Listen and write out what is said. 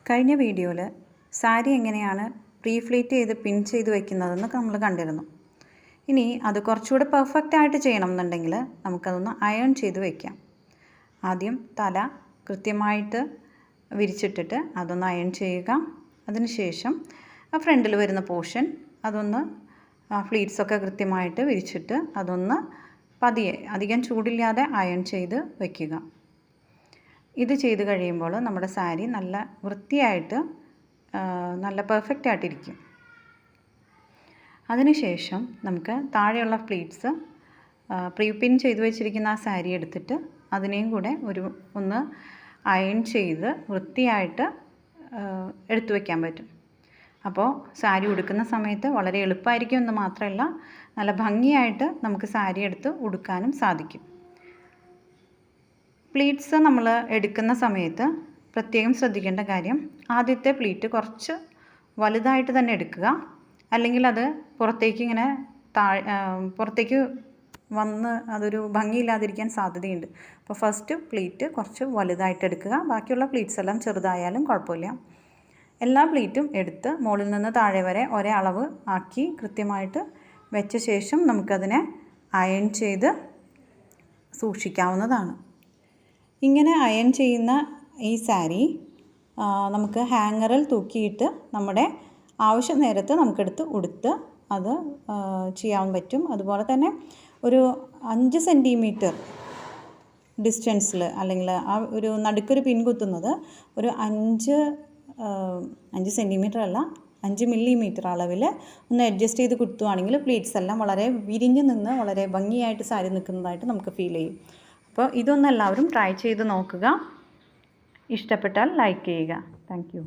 കഴിഞ്ഞ വീഡിയോയിൽ സാരി എങ്ങനെയാണ് പ്രീഫ്ലീറ്റ് ചെയ്ത് പിൻ ചെയ്ത് വയ്ക്കുന്നതെന്നൊക്കെ നമ്മൾ കണ്ടിരുന്നു. ഇനി അത് കുറച്ചുകൂടെ പെർഫെക്റ്റ് ആയിട്ട് ചെയ്യണം എന്നുണ്ടെങ്കിൽ നമുക്കതൊന്ന് അയൺ ചെയ്ത് വയ്ക്കാം. ആദ്യം തല കൃത്യമായിട്ട് വിരിച്ചിട്ടിട്ട് അതൊന്ന് അയൺ ചെയ്യുക. അതിനുശേഷം ഫ്രണ്ടിൽ വരുന്ന പോർഷൻ അതൊന്ന് ഫ്ലീറ്റ്സൊക്കെ കൃത്യമായിട്ട് വിരിച്ചിട്ട് അതൊന്ന് പതിയെ അധികം ചൂടില്ലാതെ അയൺ ചെയ്ത് വയ്ക്കുക. ഇത് ചെയ്ത് കഴിയുമ്പോൾ നമ്മുടെ സാരി നല്ല വൃത്തിയായിട്ട് നല്ല പെർഫെക്റ്റ് ആയിട്ടിരിക്കും. അതിനുശേഷം നമുക്ക് താഴെയുള്ള പ്ലീറ്റ്സ് പ്രീ പിൻ ചെയ്ത് വെച്ചിരിക്കുന്ന ആ സാരി എടുത്തിട്ട് അതിനെയും കൂടെ ഒന്ന് അയൺ ചെയ്ത് വൃത്തിയായിട്ട് എടുത്തു വയ്ക്കാൻ പറ്റും. അപ്പോൾ സാരി ഉടുക്കുന്ന സമയത്ത് വളരെ എളുപ്പമായിരിക്കും എന്ന് മാത്രമല്ല നല്ല ഭംഗിയായിട്ട് നമുക്ക് സാരി എടുത്ത് ഉടുക്കാനും സാധിക്കും. പ്ലീറ്റ്സ് നമ്മൾ എടുക്കുന്ന സമയത്ത് പ്രത്യേകം ശ്രദ്ധിക്കേണ്ട കാര്യം, ആദ്യത്തെ പ്ലീറ്റ് കുറച്ച് വലുതായിട്ട് തന്നെ എടുക്കുക. അല്ലെങ്കിൽ അത് പുറത്തേക്ക് വന്ന് അതൊരു ഭംഗിയില്ലാതിരിക്കാൻ സാധ്യതയുണ്ട്. അപ്പോൾ ഫസ്റ്റ് പ്ലീറ്റ് കുറച്ച് വലുതായിട്ട് എടുക്കുക. ബാക്കിയുള്ള പ്ലീറ്റ്സ് എല്ലാം ചെറുതായാലും കുഴപ്പമില്ല. എല്ലാ പ്ലീറ്റും എടുത്ത് മുകളിൽ നിന്ന് താഴെ വരെ ഒരേ അളവ് ആക്കി കൃത്യമായിട്ട് വെച്ച ശേഷം നമുക്കതിനെ അയൺ ചെയ്ത് സൂക്ഷിക്കാവുന്നതാണ്. ഇങ്ങനെ അയൺ ചെയ്യുന്ന ഈ സാരി നമുക്ക് ഹാങ്ങറിൽ തൂക്കിയിട്ട് നമ്മുടെ ആവശ്യ നേരത്ത് നമുക്കെടുത്ത് ഉടുത്ത് അത് ചെയ്യാൻ പറ്റും. അതുപോലെ തന്നെ ഒരു 5 സെൻറ്റിമീറ്റർ ഡിസ്റ്റൻസിൽ അല്ലെങ്കിൽ ആ ഒരു നടുക്കൊരു പിൻ കുത്തുന്നത് ഒരു 5 സെൻറ്റിമീറ്റർ അല്ല 5 മില്ലിമീറ്റർ അളവിൽ ഒന്ന് അഡ്ജസ്റ്റ് ചെയ്ത് കുത്തുവാണെങ്കിൽ പ്ലീറ്റ്സ് എല്ലാം വളരെ വിരിഞ്ഞ് നിന്ന് വളരെ ഭംഗിയായിട്ട് സാരി നിൽക്കുന്നതായിട്ട് നമുക്ക് ഫീൽ ചെയ്യും. അപ്പോൾ ഇതൊന്ന് എല്ലാവരും ട്രൈ ചെയ്ത് നോക്കുക. ഇഷ്ടപ്പെട്ടാൽ ലൈക്ക് ചെയ്യുക. Thank you.